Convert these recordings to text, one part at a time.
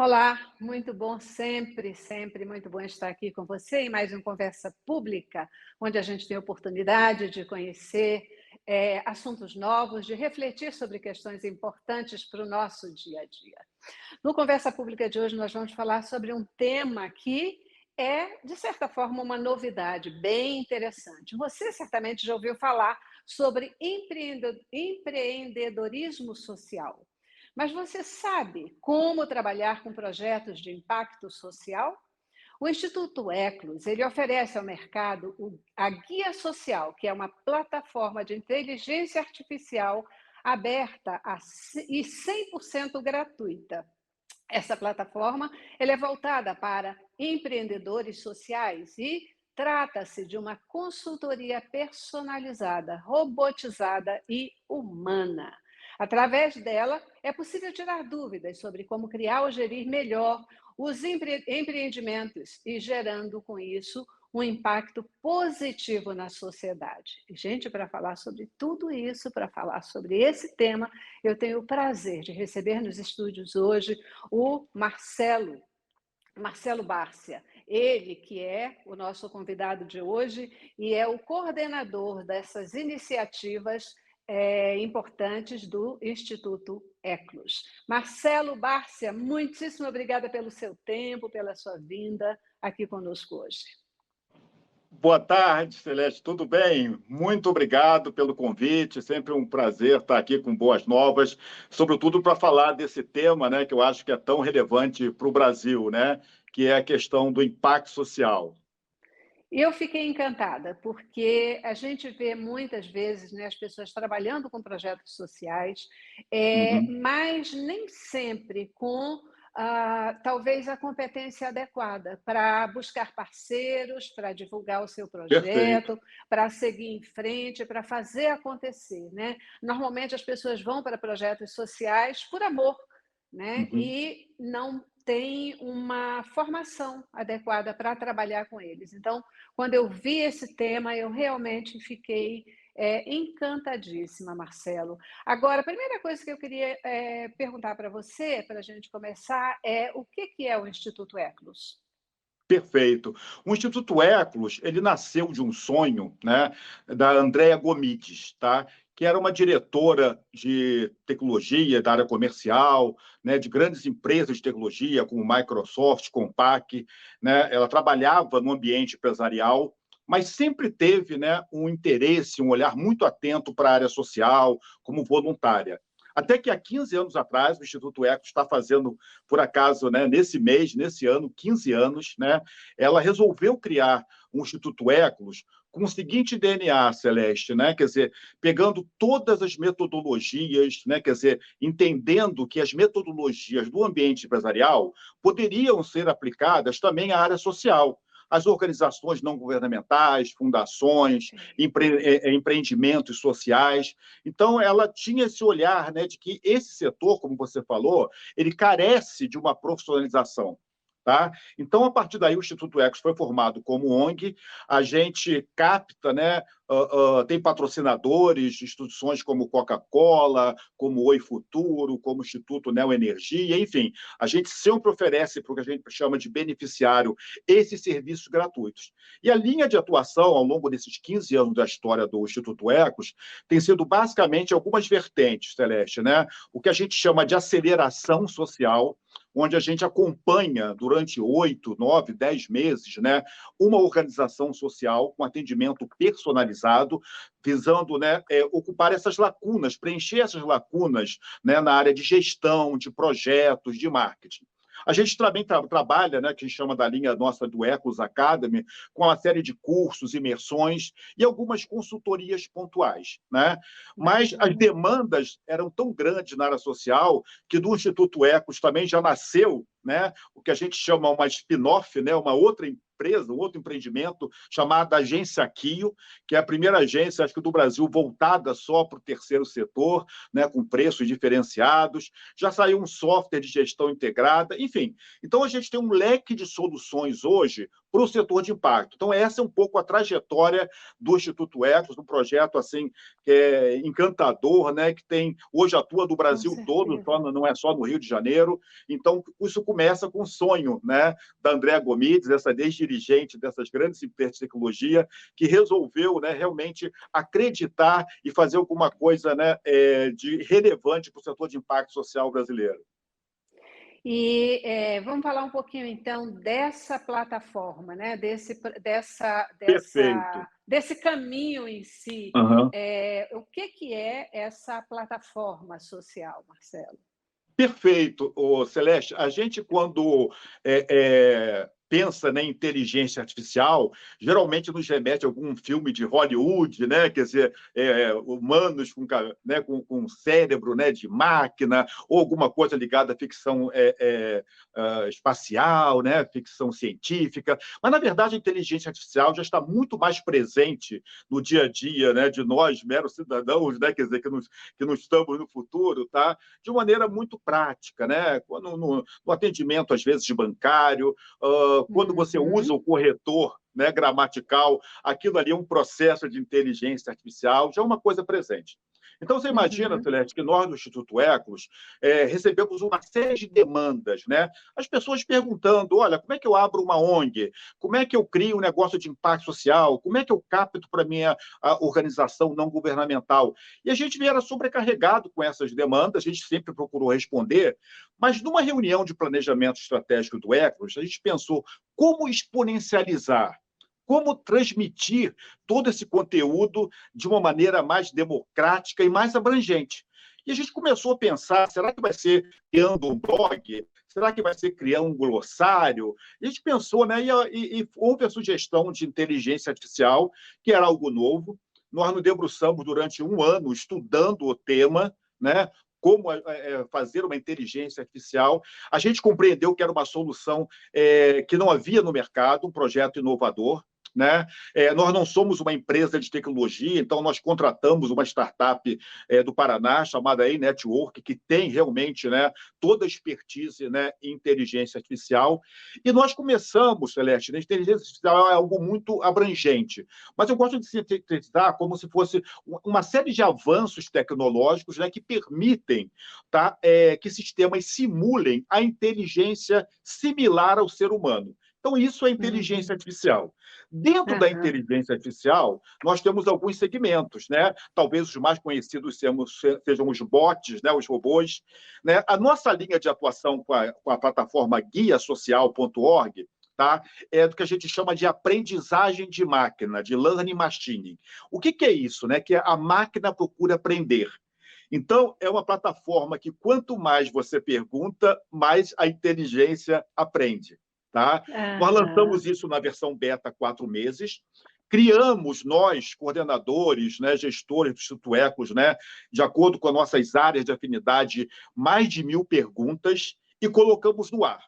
Olá, muito bom sempre, sempre muito bom estar aqui com você em mais uma conversa pública, onde a gente tem a oportunidade de conhecer assuntos novos, de refletir sobre questões importantes para o nosso dia a dia. No Conversa Pública de hoje, nós vamos falar sobre um tema que é, de certa forma, uma novidade bem interessante. Você certamente já ouviu falar sobre empreendedorismo social. Mas você sabe como trabalhar com projetos de impacto social? O Instituto Eclos, ele oferece ao mercado a Guia Social, que é uma plataforma de inteligência artificial aberta e 100% gratuita. Essa plataforma ela é voltada para empreendedores sociais e trata-se de uma consultoria personalizada, robotizada e humana. Através dela, é possível tirar dúvidas sobre como criar ou gerir melhor os empreendimentos e gerando com isso um impacto positivo na sociedade. E, gente, para falar sobre tudo isso, para falar sobre esse tema, eu tenho o prazer de receber nos estúdios hoje o Marcelo Bárcia, ele que é o nosso convidado de hoje e é o coordenador dessas iniciativas importantes do Instituto Eclos. Marcelo Bárcia, muitíssimo obrigada pelo seu tempo, pela sua vinda aqui conosco hoje. Boa tarde, Celeste. Tudo bem? Muito obrigado pelo convite. Sempre um prazer estar aqui com boas novas, sobretudo para falar desse tema, né, que eu acho que é tão relevante para o Brasil, né, que é a questão do impacto social. Eu fiquei encantada, porque a gente vê muitas vezes, né, as pessoas trabalhando com projetos sociais, Uhum. mas nem sempre com talvez a competência adequada para buscar parceiros, para divulgar o seu Perfeito. projeto, para seguir em frente, para fazer acontecer, né? Normalmente as pessoas vão para projetos sociais por amor, né? Uhum. E não tem uma formação adequada para trabalhar com eles. Então, quando eu vi esse tema, eu realmente fiquei encantadíssima, Marcelo. Agora, a primeira coisa que eu queria perguntar para você, para a gente começar, é o que é o Instituto Eclos? Perfeito. O Instituto Eclos, ele nasceu de um sonho, né, da Andrea Gomides, tá? Que era uma diretora de tecnologia da área comercial, né, de grandes empresas de tecnologia, como Microsoft, Compaq, né? Ela trabalhava no ambiente empresarial, mas sempre teve, né, um interesse, um olhar muito atento para a área social, como voluntária. Até que há 15 anos atrás, o Instituto Ecos está fazendo, por acaso, né, nesse mês, nesse ano, 15 anos, né, ela resolveu criar um Instituto Ecos com o seguinte DNA, Celeste, né, quer dizer, pegando todas as metodologias, né, quer dizer, entendendo que as metodologias do ambiente empresarial poderiam ser aplicadas também à área social. As organizações não governamentais, fundações, empreendimentos sociais. Então, ela tinha esse olhar, né, de que esse setor, como você falou, ele carece de uma profissionalização. Tá? Então, a partir daí, o Instituto Ecos foi formado como ONG, a gente capta, né, tem patrocinadores, instituições como Coca-Cola, como Oi Futuro, como o Instituto Neoenergia, enfim, a gente sempre oferece para o que a gente chama de beneficiário esses serviços gratuitos. E a linha de atuação, ao longo desses 15 anos da história do Instituto Ecos, tem sido basicamente algumas vertentes, Celeste, né? O que a gente chama de aceleração social, onde a gente acompanha durante 8, 9, 10 meses, né, uma organização social com atendimento personalizado, visando, né, ocupar essas lacunas, preencher essas lacunas, né, na área de gestão, de projetos, de marketing. A gente também trabalha, né, que a gente chama da linha nossa do Ecos Academy, com uma série de cursos, imersões e algumas consultorias pontuais, né? Mas as Bacana. demandas eram tão grandes na área social que do Instituto Ecos também já nasceu, né, o que a gente chama uma spin-off, né, uma outra empresa, um outro empreendimento chamada Agência Quio, que é a primeira agência, acho que do Brasil, voltada só para o terceiro setor, né, com preços diferenciados. Já saiu um software de gestão integrada, enfim. Então, a gente tem um leque de soluções hoje para o setor de impacto. Então, essa é um pouco a trajetória do Instituto Eclos, um projeto assim, que é encantador, né? Que tem, hoje atua do Com Brasil todo, certeza. não é só no Rio de Janeiro. Então, isso começa com um sonho, né, da Andréa Gomides, essa ex-dirigente dessas grandes empresas de tecnologia, que resolveu, né, realmente acreditar e fazer alguma coisa, né, de relevante para o setor de impacto social brasileiro. E vamos falar um pouquinho, então, dessa plataforma, né? Perfeito. Desse caminho em si. Uhum. O que é essa plataforma social, Marcelo? Perfeito, Celeste. A gente, quando pensa na inteligência artificial, geralmente nos remete a algum filme de Hollywood, né? Quer dizer, humanos né, com cérebro, né, de máquina, ou alguma coisa ligada à ficção espacial, né, ficção científica. Mas, na verdade, a inteligência artificial já está muito mais presente no dia a dia, né, de nós, meros cidadãos, né, quer dizer, que não estamos no futuro, tá? De maneira muito prática, né? No atendimento, às vezes, de bancário, quando você usa o corretor, né, gramatical, aquilo ali é um processo de inteligência artificial, já é uma coisa presente. Então, você imagina, Celeste, que nós, do Instituto Eclos, recebemos uma série de demandas, né? As pessoas perguntando, olha, como é que eu abro uma ONG? Como é que eu crio um negócio de impacto social? Como é que eu capto para a minha organização não governamental? E a gente era sobrecarregado com essas demandas, a gente sempre procurou responder, mas numa reunião de planejamento estratégico do Eclos, a gente pensou como exponencializar, como transmitir todo esse conteúdo de uma maneira mais democrática e mais abrangente. E a gente começou a pensar, será que vai ser criando um blog? Será que vai ser criando um glossário? E a gente pensou, né? E houve a sugestão de inteligência artificial, que era algo novo. Nós nos debruçamos durante um ano estudando o tema, né? Como fazer uma inteligência artificial. A gente compreendeu que era uma solução que não havia no mercado, um projeto inovador, né? Nós não somos uma empresa de tecnologia, então nós contratamos uma startup do Paraná, chamada A-Network, que tem realmente, né, toda a expertise, né, em inteligência artificial. E nós começamos, Celeste, né, a inteligência artificial é algo muito abrangente, mas eu gosto de sintetizar como se fosse uma série de avanços tecnológicos, né, que permitem, tá, que sistemas simulem a inteligência similar ao ser humano. Então, isso é inteligência artificial. Dentro da inteligência artificial, nós temos alguns segmentos, né? Talvez os mais conhecidos sejam os bots, né? Os robôs. Né? A nossa linha de atuação com a plataforma guiasocial.org, tá? É do que a gente chama de aprendizagem de máquina, de learning machine. O que é isso? Né? Que a máquina procura aprender. Então, é uma plataforma que quanto mais você pergunta, mais a inteligência aprende. Tá? Nós lançamos isso na versão beta há 4 meses. Criamos nós, coordenadores, né, gestores do Instituto Eclos, né, de acordo com as nossas áreas de afinidade, mais de 1.000 perguntas e colocamos no ar.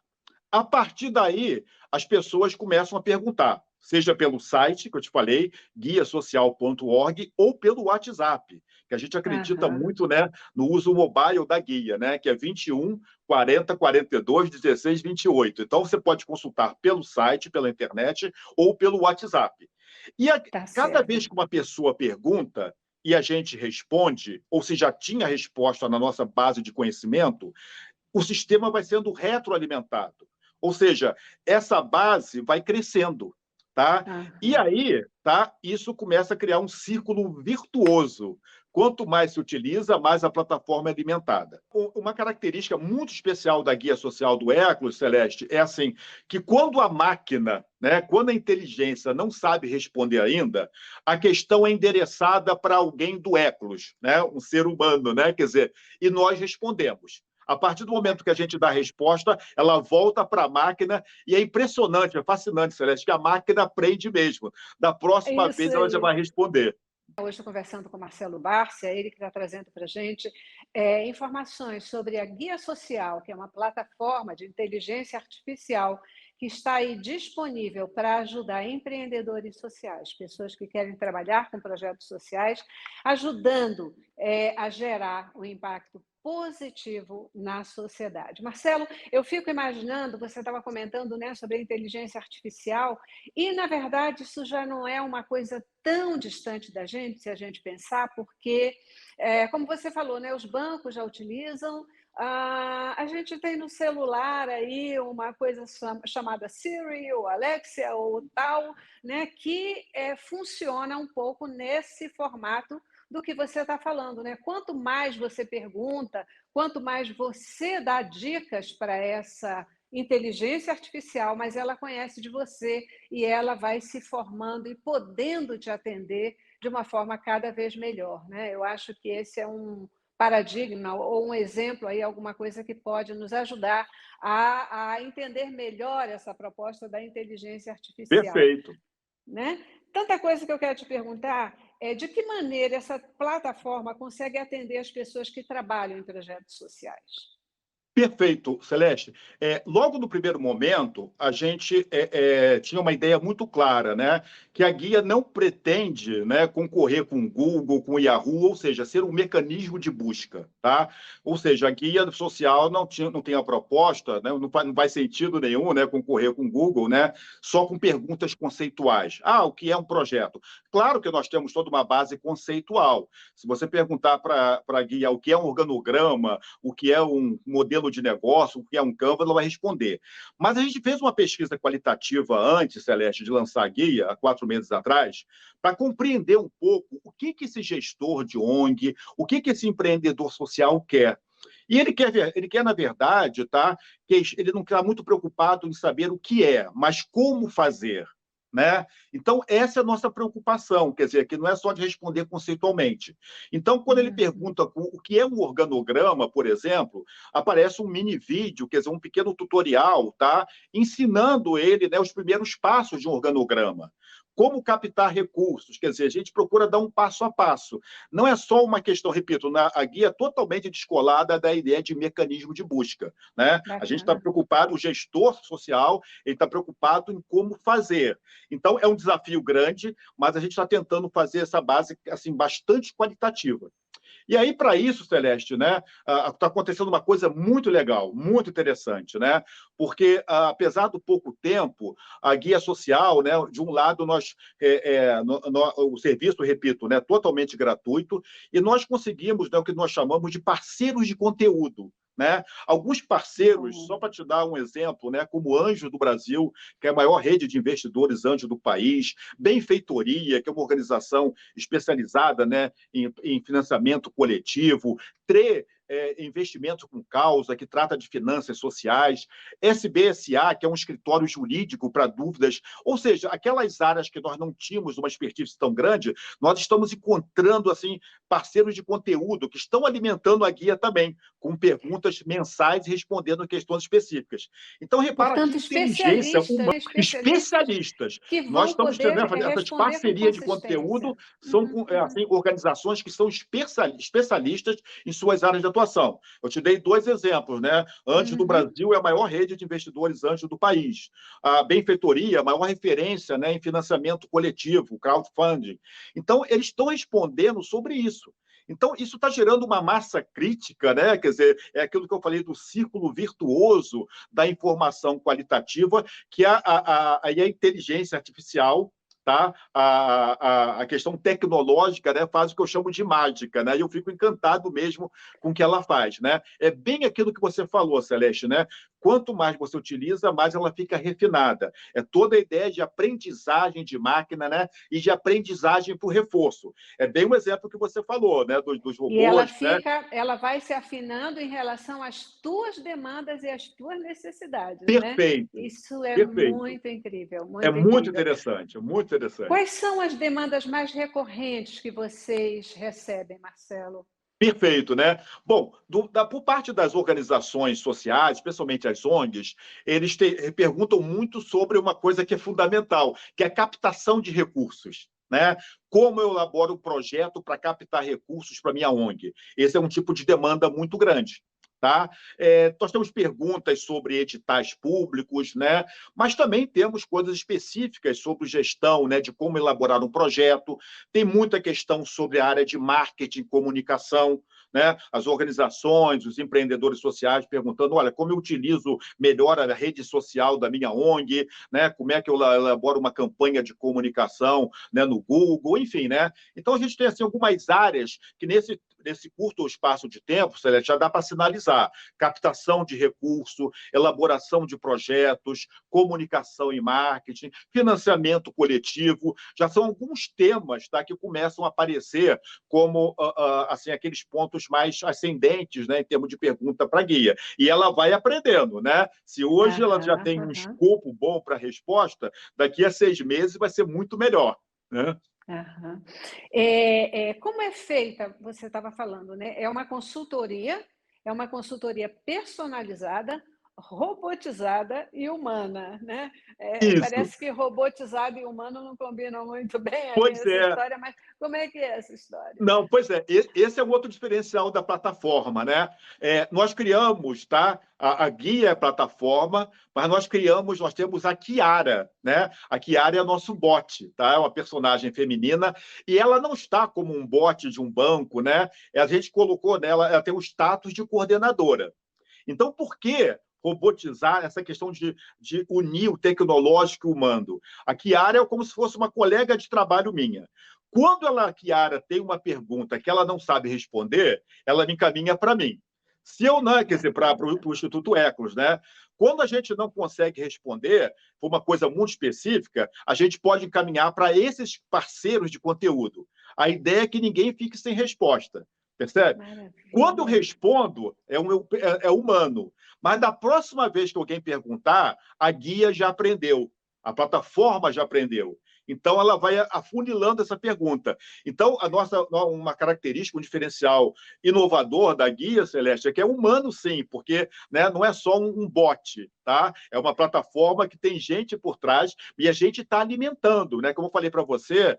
A partir daí, as pessoas começam a perguntar, seja pelo site, que eu te falei, guiasocial.org, ou pelo WhatsApp, que a gente acredita muito, né, no uso mobile da guia, né, que é 21 40 42 16 28. Então, você pode consultar pelo site, pela internet, ou pelo WhatsApp. E cada vez que uma pessoa pergunta, e a gente responde, ou se já tinha resposta na nossa base de conhecimento, o sistema vai sendo retroalimentado. Ou seja, essa base vai crescendo, tá? E aí, tá? Isso começa a criar um círculo virtuoso. Quanto mais se utiliza, mais a plataforma é alimentada. Uma característica muito especial da guia social do Eclos, Celeste, é assim, que quando a máquina, né, quando a inteligência não sabe responder ainda, a questão é endereçada para alguém do Eclos, né, um ser humano, né, quer dizer, e nós respondemos. A partir do momento que a gente dá a resposta, ela volta para a máquina e é impressionante, é fascinante, Celeste, que a máquina aprende mesmo. Da próxima vez ela já vai responder. Hoje estou conversando com o Marcelo Bárcia, ele que está trazendo para a gente informações sobre a Guia Social, que é uma plataforma de inteligência artificial que está aí disponível para ajudar empreendedores sociais, pessoas que querem trabalhar com projetos sociais, ajudando a gerar um impacto positivo na sociedade. Marcelo, eu fico imaginando, você estava comentando, né, sobre a inteligência artificial, e, na verdade, isso já não é uma coisa tão distante da gente, se a gente pensar, porque, como você falou, né, os bancos já utilizam, a gente tem no celular aí uma coisa chamada Siri ou Alexia ou tal, né, que funciona um pouco nesse formato do que você está falando, né? Quanto mais você pergunta, quanto mais você dá dicas para essa inteligência artificial, mas ela conhece de você e ela vai se formando e podendo te atender de uma forma cada vez melhor, né? Eu acho que esse é um paradigma ou um exemplo aí, alguma coisa que pode nos ajudar a entender melhor essa proposta da inteligência artificial, Perfeito. né? Tanta coisa que eu quero te perguntar é de que maneira essa plataforma consegue atender as pessoas que trabalham em projetos sociais? Perfeito, Celeste. Logo no primeiro momento, a gente tinha uma ideia muito clara, né? Que a guia não pretende, né, concorrer com o Google, com o Yahoo, ou seja, ser um mecanismo de busca, tá? Ou seja, a guia social não tem a proposta, né, não faz sentido nenhum, né, concorrer com o Google, né, só com perguntas conceituais. Ah, o que é um projeto? Claro que nós temos toda uma base conceitual. Se você perguntar para a guia o que é um organograma, o que é um modelo de negócio, o que é um Canva, ela vai responder. Mas a gente fez uma pesquisa qualitativa antes, Celeste, de lançar a guia, há 4 meses atrás, para compreender um pouco o que esse gestor de ONG, o que esse empreendedor social quer. E ele quer, na verdade, tá, que ele não está muito preocupado em saber o que é, mas como fazer. Né? Então, essa é a nossa preocupação, quer dizer, que não é só de responder conceitualmente. Então, quando ele pergunta o que é um organograma, por exemplo, aparece um mini vídeo, quer dizer, um pequeno tutorial, tá? Ensinando ele, né, os primeiros passos de um organograma. Como captar recursos, quer dizer, a gente procura dar um passo a passo. Não é só uma questão, repito, a guia é totalmente descolada da ideia de mecanismo de busca. Né? A gente está Bacana. preocupado, o gestor social, ele está preocupado em como fazer. Então, é um desafio grande, mas a gente está tentando fazer essa base assim, bastante qualitativa. E aí, para isso, Celeste, né, está acontecendo uma coisa muito legal, muito interessante, né? Porque, apesar do pouco tempo, a guia social, né, de um lado, o serviço, repito, né, totalmente gratuito, e nós conseguimos, né, o que nós chamamos de parceiros de conteúdo. Né? Alguns parceiros, só para te dar um exemplo, né, como Anjo do Brasil, que é a maior rede de investidores anjo do país, Benfeitoria, que é uma organização especializada, né, em financiamento coletivo, investimento com causa, que trata de finanças sociais, SBSA, que é um escritório jurídico para dúvidas, ou seja, aquelas áreas que nós não tínhamos uma expertise tão grande, nós estamos encontrando assim parceiros de conteúdo que estão alimentando a guia também, com perguntas mensais e respondendo questões específicas. Então, repara que Portanto, inteligência humana, especialistas especialistas. que Nós vão estamos tendo poder essas responder com parcerias de conteúdo, consistência. são assim, organizações que são especialistas em suas áreas de atuação. Eu te dei 2 exemplos, né? Anjo do Brasil é a maior rede de investidores anjo do país. A Benfeitoria, a maior referência, né, em financiamento coletivo, crowdfunding. Então, eles estão respondendo sobre isso. Então, isso está gerando uma massa crítica, né? Quer dizer, é aquilo que eu falei do círculo virtuoso da informação qualitativa, que a inteligência artificial, tá? A questão tecnológica, né, faz o que eu chamo de mágica, né? E eu fico encantado mesmo com o que ela faz, né? É bem aquilo que você falou, Celeste, né? Quanto mais você utiliza, mais ela fica refinada. É toda a ideia de aprendizagem de máquina, né? E de aprendizagem por reforço. É bem o exemplo que você falou, né? Dos E ela robôs, né? fica, ela vai se afinando em relação às tuas demandas e às tuas necessidades, né? Perfeito, Isso é perfeito. muito incrível, É muito muito incrível. interessante, muito Quais interessante. são as demandas mais recorrentes que vocês recebem, Marcelo? Perfeito, né? Bom, por parte das organizações sociais, especialmente as ONGs, eles perguntam muito sobre uma coisa que é fundamental, que é a captação de recursos. Né? Como eu elaboro um projeto para captar recursos para minha ONG? Esse é um tipo de demanda muito grande. tá? Nós temos perguntas sobre editais públicos, né? Mas também temos coisas específicas sobre gestão, né? De como elaborar um projeto. Tem muita questão sobre a área de marketing, comunicação, né? As organizações, os empreendedores sociais perguntando, olha, como eu utilizo melhor a rede social da minha ONG, né? Como é que eu elaboro uma campanha de comunicação, né? No Google, enfim, né? Então, a gente tem assim, algumas áreas que nesse curto espaço de tempo, Celeste, já dá para sinalizar. Captação de recurso, elaboração de projetos, comunicação e marketing, financiamento coletivo, já são alguns temas, tá, que começam a aparecer como assim, aqueles pontos mais ascendentes, né, em termos de pergunta para a guia. E ela vai aprendendo, né? Se hoje ela já tem um escopo bom para a resposta, daqui a 6 meses vai ser muito melhor, né? Aham. Como é feita, você estava falando, né? É uma consultoria personalizada, robotizada e humana, né? Isso. Parece que robotizado e humano não combinam muito bem aí Pois essa é. história, mas como é que é essa história? Não, pois é, esse é o outro diferencial da plataforma, né? Nós criamos, tá? A guia é a plataforma, mas nós temos a Kiara, né? A Kiara é nosso bot, tá? É uma personagem feminina e ela não está como um bot de um banco, né? A gente colocou nela, ela tem o status de coordenadora. Então, por que robotizar essa questão de unir o tecnológico e o humano? A Kiara é como se fosse uma colega de trabalho minha. Quando a Kiara tem uma pergunta que ela não sabe responder, ela me encaminha para mim. Se eu não, quer dizer, para o Instituto Eclos, né? Quando a gente não consegue responder por uma coisa muito específica, a gente pode encaminhar para esses parceiros de conteúdo. A ideia é que ninguém fique sem resposta, percebe? Maravilha. Quando eu respondo, é humano. Mas da próxima vez que alguém perguntar, a guia já aprendeu, a plataforma já aprendeu. Então, ela vai afunilando essa pergunta. Então, uma característica, um diferencial inovador da guia, Celeste, é que é humano, sim, porque, né, não é só um bot, tá? É uma plataforma que tem gente por trás e a gente está alimentando, né? Como eu falei para você,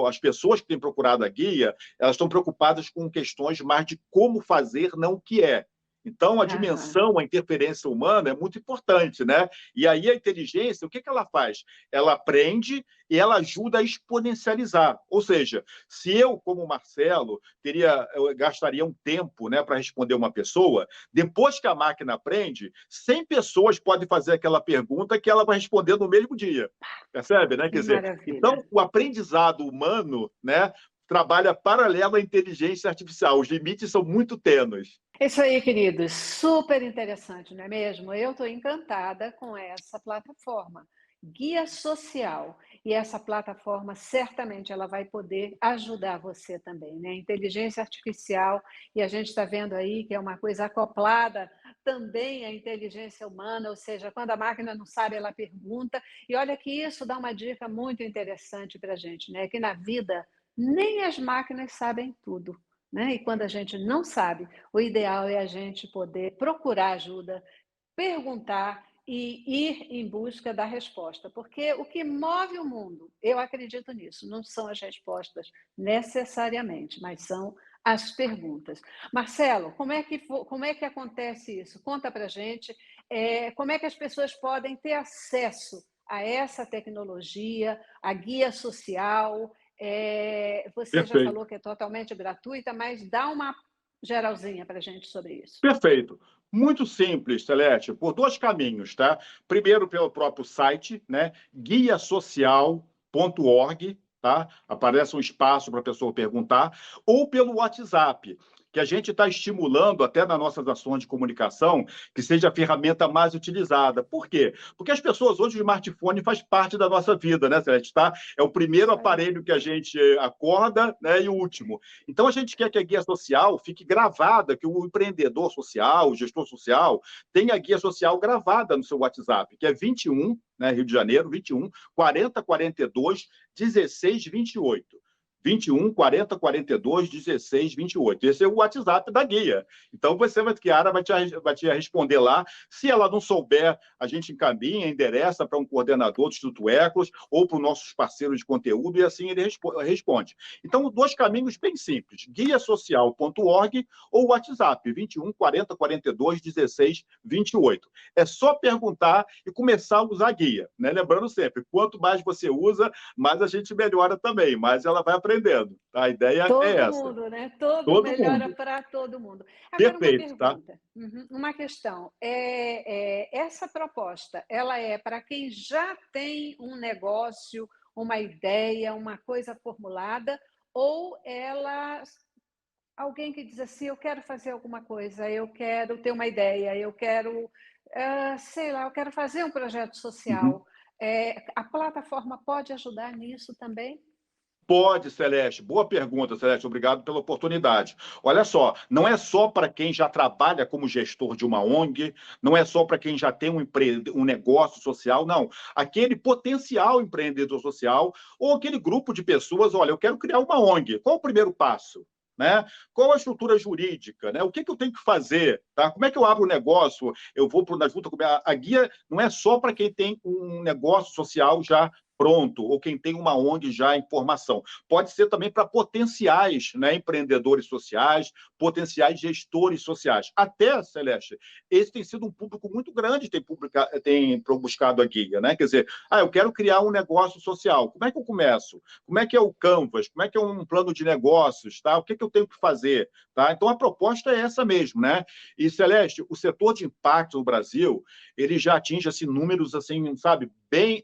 as pessoas que têm procurado a guia, elas estão preocupadas com questões mais de como fazer, não o que é. Então, a dimensão, a interferência humana é muito importante, né? E aí a inteligência, o que ela faz? Ela aprende e ela ajuda a exponencializar. Ou seja, se eu, como Marcelo, eu gastaria um tempo, né, para responder uma pessoa, depois que a máquina aprende, 100 pessoas podem fazer aquela pergunta que ela vai responder no mesmo dia. Percebe, né? Quer dizer, Maravilha. então, o aprendizado humano, né, trabalha paralelo à inteligência artificial. Os limites são muito tênues. É isso aí, queridos. Super interessante, não é mesmo? Eu estou encantada com essa plataforma, Guia Social. E essa plataforma, certamente, ela vai poder ajudar você também, né? Inteligência artificial, e a gente está vendo aí que é uma coisa acoplada também à inteligência humana, ou seja, quando a máquina não sabe, ela pergunta. E olha que isso dá uma dica muito interessante para a gente, né? Que na vida, nem as máquinas sabem tudo. Né? E quando a gente não sabe, o ideal é a gente poder procurar ajuda, perguntar e ir em busca da resposta, porque o que move o mundo, eu acredito nisso, não são as respostas necessariamente, mas são as perguntas. Marcelo, como é que acontece isso? Conta para a gente, como é que as pessoas podem ter acesso a essa tecnologia, a guia social. Você já Perfeito. falou que é totalmente gratuita, mas dá uma geralzinha para a gente sobre isso. Perfeito. Muito simples, Celeste, por 2 caminhos, tá? Primeiro, pelo próprio site, né? guiasocial.org, tá? Aparece um espaço para a pessoa perguntar, ou pelo WhatsApp, que a gente está estimulando até nas nossas ações de comunicação que seja a ferramenta mais utilizada. Por quê? Porque as pessoas hoje, o smartphone faz parte da nossa vida, né, Celeste? Tá? É o primeiro aparelho que a gente acorda, né, e o último. Então, a gente quer que a guia social fique gravada, que o empreendedor social, o gestor social, tenha a guia social gravada no seu WhatsApp, que é 21, né, Rio de Janeiro, 21 40 42 16 28. 21 40 42 16 28. Esse é o WhatsApp da guia. Então, Kiara vai te responder lá. Se ela não souber, a gente encaminha, endereça para um coordenador do Instituto Eclos ou para os nossos parceiros de conteúdo e assim ele responde. Então, dois caminhos bem simples, guiasocial.org ou WhatsApp, 21 40 42 16 28. É só perguntar e começar a usar a guia, né? Lembrando sempre, quanto mais você usa, mais a gente melhora também, mais ela vai aprendendo. A ideia é Todo essa. mundo, né? Todo Todo melhora mundo. para todo mundo. Agora, uma Perfeito, tá? pergunta, uma questão. Essa proposta, ela é para quem já tem um negócio, uma ideia, uma coisa formulada, ou alguém que diz assim, eu quero fazer alguma coisa, eu quero ter uma ideia, eu quero, sei lá, eu quero fazer um projeto Uhum. social. A plataforma pode ajudar nisso também? Pode, Celeste. Boa pergunta, Celeste. Obrigado pela oportunidade. Olha só, não é só para quem já trabalha como gestor de uma ONG, não é só para quem já tem um negócio social, não. Aquele potencial empreendedor social ou aquele grupo de pessoas, olha, eu quero criar uma ONG. Qual o primeiro passo? Né? Qual a estrutura jurídica? Né? O que eu tenho que fazer? Tá? Como é que eu abro o negócio? Eu vou para junta com a guia não é só para quem tem um negócio social já pronto, ou quem tem uma ONG já em formação. Pode ser também para potenciais, né, empreendedores sociais, potenciais gestores sociais. Até, Celeste, esse tem sido um público muito grande, tem buscado a guia, né? Quer dizer, eu quero criar um negócio social. Como é que eu começo? Como é que é o Canvas? Como é que é um plano de negócios? Tá? O que eu tenho que fazer? Tá? Então, a proposta é essa mesmo, né? E, Celeste, o setor de impacto no Brasil, ele já atinge assim, números, assim, sabe, bem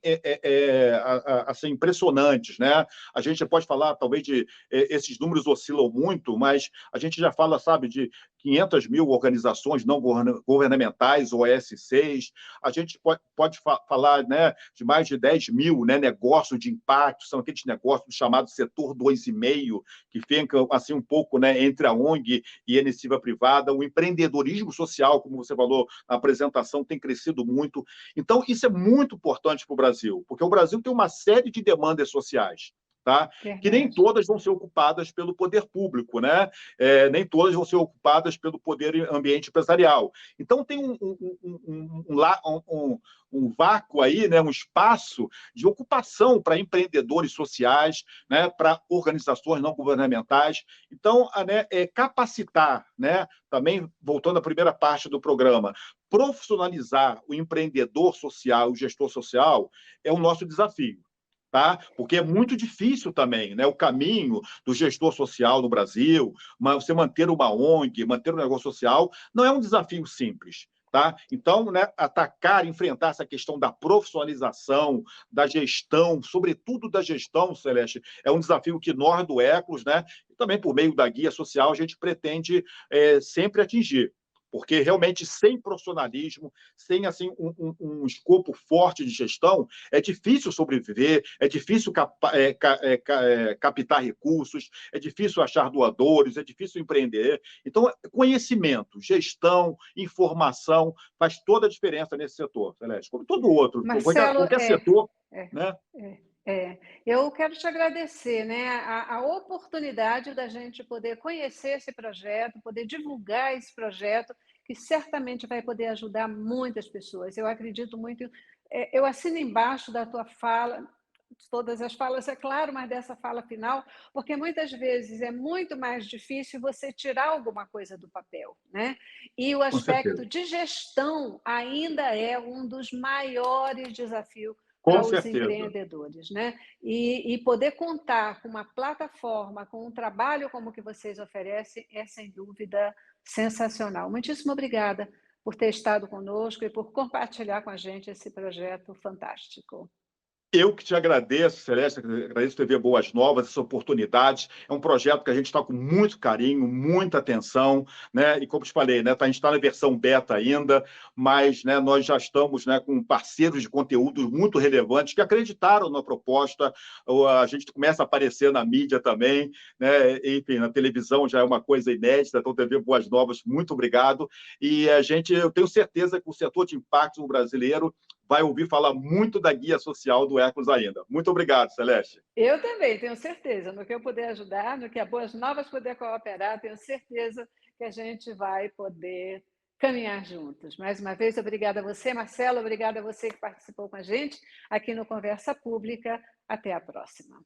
assim, impressionantes, né? A gente pode falar, talvez, esses números oscilam muito, mas a gente já fala, sabe, de 500 mil organizações não governamentais, OS6, a gente pode falar, né, de mais de 10 mil, né, negócios de impacto, são aqueles negócios chamados setor 2,5, que ficam assim um pouco, né, entre a ONG e a iniciativa privada. O empreendedorismo social, como você falou na apresentação, tem crescido muito. Então, isso é muito importante para o Brasil, porque o Brasil tem uma série de demandas sociais, tá? Que nem Verdade. todas vão ser ocupadas pelo poder público, né? Nem todas vão ser ocupadas pelo poder ambiente empresarial. Então, tem um vácuo aí, né? Um espaço de ocupação para empreendedores sociais, né? Para organizações não governamentais. Então, né? Capacitar, né? Também, voltando à primeira parte do programa, profissionalizar o empreendedor social, o gestor social, é o nosso desafio. Tá? Porque é muito difícil também, né? O caminho do gestor social no Brasil, você manter uma ONG, manter um negócio social, não é um desafio simples. Tá? Então, né, enfrentar essa questão da profissionalização, da gestão, sobretudo da gestão, Celeste, é um desafio que nós do Eclos, né, e também por meio da guia social, a gente pretende sempre atingir. Porque realmente, sem profissionalismo, sem assim, um escopo forte de gestão, é difícil sobreviver, é difícil captar recursos, é difícil achar doadores, é difícil empreender. Então, conhecimento, gestão, informação, faz toda a diferença nesse setor, Celeste, como todo outro, Marcelo, qualquer setor, é, né? eu quero te agradecer, né, a oportunidade da gente poder conhecer esse projeto, poder divulgar esse projeto, que certamente vai poder ajudar muitas pessoas. Eu acredito muito, eu assino embaixo da tua fala, todas as falas, é claro, mas dessa fala final, porque muitas vezes é muito mais difícil você tirar alguma coisa do papel, né? E o Com certeza. aspecto de gestão ainda é um dos maiores desafios Com para os certeza. empreendedores, né? E poder contar com uma plataforma, com um trabalho como o que vocês oferecem, é sem dúvida sensacional. Muitíssimo obrigada por ter estado conosco e por compartilhar com a gente esse projeto fantástico. Eu que te agradeço, Celeste, agradeço TV Boas Novas, essa oportunidade. É um projeto que a gente está com muito carinho, muita atenção, né? E como te falei, né? A gente está na versão beta ainda, mas, né, nós já estamos, né, com parceiros de conteúdo muito relevantes que acreditaram na proposta. A gente começa a aparecer na mídia também, né? Enfim, na televisão já é uma coisa inédita. Então, TV Boas Novas, muito obrigado. E eu tenho certeza que o setor de impacto brasileiro vai ouvir falar muito da guia social do Hercules ainda. Muito obrigado, Celeste. Eu também, tenho certeza. No que eu puder ajudar, no que a Boas Novas puder cooperar, tenho certeza que a gente vai poder caminhar juntos. Mais uma vez, obrigada a você, Marcelo, obrigada a você que participou com a gente aqui no Conversa Pública. Até a próxima.